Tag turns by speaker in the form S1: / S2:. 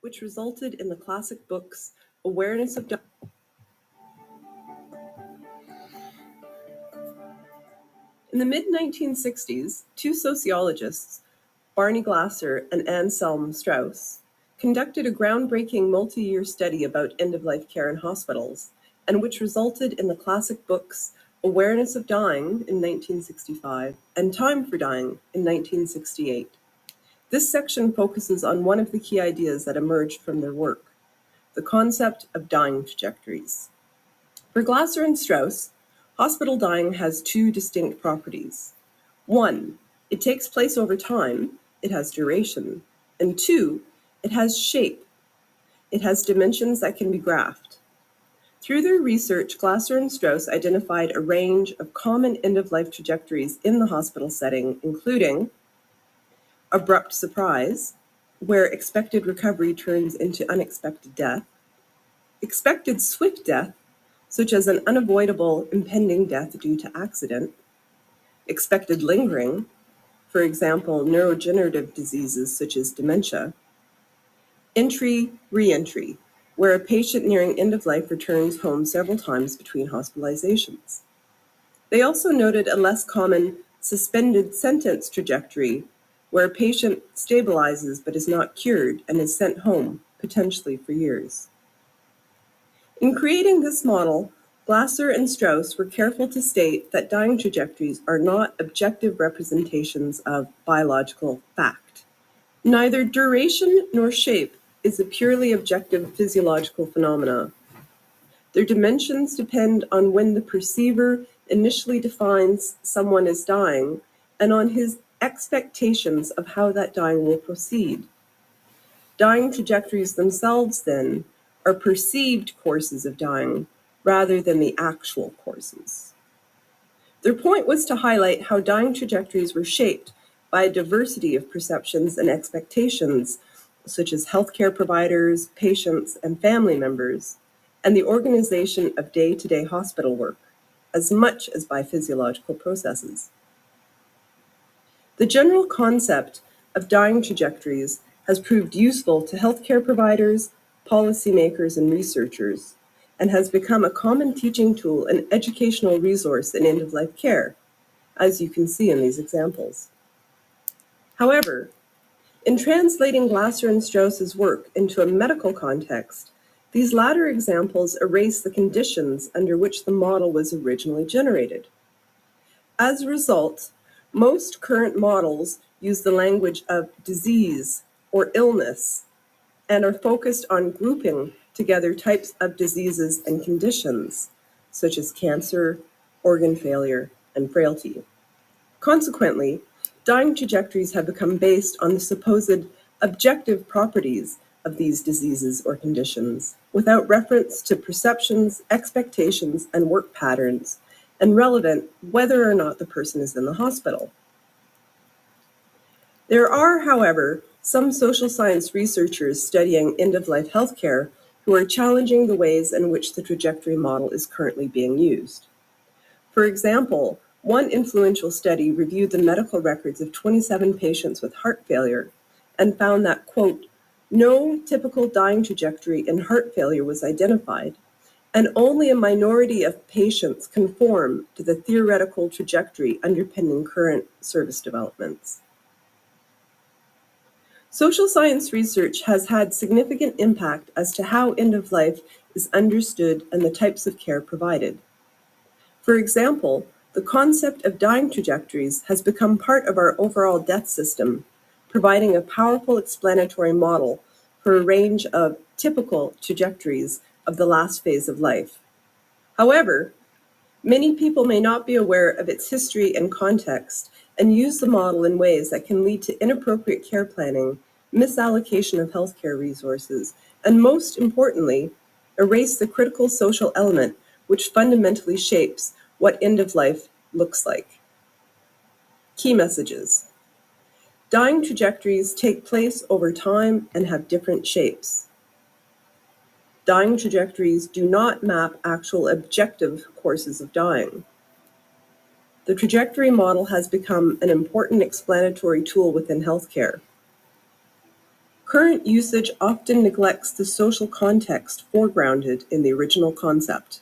S1: which resulted in the classic books Awareness of Dying. In the mid-1960s, two sociologists, Barney Glaser and Anselm Strauss, conducted a groundbreaking multi-year study about end-of-life care in hospitals, and which resulted in the classic books Awareness of Dying in 1965 and Time for Dying in 1968. This section focuses on one of the key ideas that emerged from their work, the concept of dying trajectories. For Glaser and Strauss, hospital dying has two distinct properties. One, it takes place over time, it has duration. And two, it has shape. It has dimensions that can be graphed. Through their research, Glaser and Strauss identified a range of common end-of-life trajectories in the hospital setting, including abrupt surprise, where expected recovery turns into unexpected death, expected swift death, such as an unavoidable impending death due to accident, expected lingering, for example, neurodegenerative diseases such as dementia, entry, re-entry, where a patient nearing end of life returns home several times between hospitalizations. They also noted a less common suspended sentence trajectory, where a patient stabilizes but is not cured and is sent home, potentially for years. In creating this model, Glaser and Strauss were careful to state that dying trajectories are not objective representations of biological fact. Neither duration nor shape is a purely objective physiological phenomena. Their dimensions depend on when the perceiver initially defines someone as dying and on his expectations of how that dying will proceed. Dying trajectories themselves, then, are perceived courses of dying rather than the actual courses. Their point was to highlight how dying trajectories were shaped by a diversity of perceptions and expectations, such as healthcare providers, patients, and family members, and the organization of day-to-day hospital work, as much as by physiological processes. The general concept of dying trajectories has proved useful to healthcare providers, policymakers, and researchers, and has become a common teaching tool and educational resource in end-of-life care, as you can see in these examples. However, in translating Glaser and Strauss's work into a medical context, these latter examples erase the conditions under which the model was originally generated. As a result, most current models use the language of disease or illness and are focused on grouping together types of diseases and conditions, such as cancer, organ failure, and frailty. Consequently, dying trajectories have become based on the supposed objective properties of these diseases or conditions, without reference to perceptions, expectations, and work patterns, and relevant whether or not the person is in the hospital. There are, however, some social science researchers studying end-of-life healthcare who are challenging the ways in which the trajectory model is currently being used. For example, one influential study reviewed the medical records of 27 patients with heart failure and found that, quote, no typical dying trajectory in heart failure was identified, and only a minority of patients conform to the theoretical trajectory underpinning current service developments. Social science research has had significant impact as to how end-of-life is understood and the types of care provided. For example, the concept of dying trajectories has become part of our overall death system, providing a powerful explanatory model for a range of typical trajectories of the last phase of life. However, many people may not be aware of its history and context and use the model in ways that can lead to inappropriate care planning, misallocation of healthcare resources, and most importantly, erase the critical social element which fundamentally shapes what end of life looks like. Key messages. Dying trajectories take place over time and have different shapes. Dying trajectories do not map actual objective courses of dying. The trajectory model has become an important explanatory tool within healthcare. Current usage often neglects the social context foregrounded in the original concept.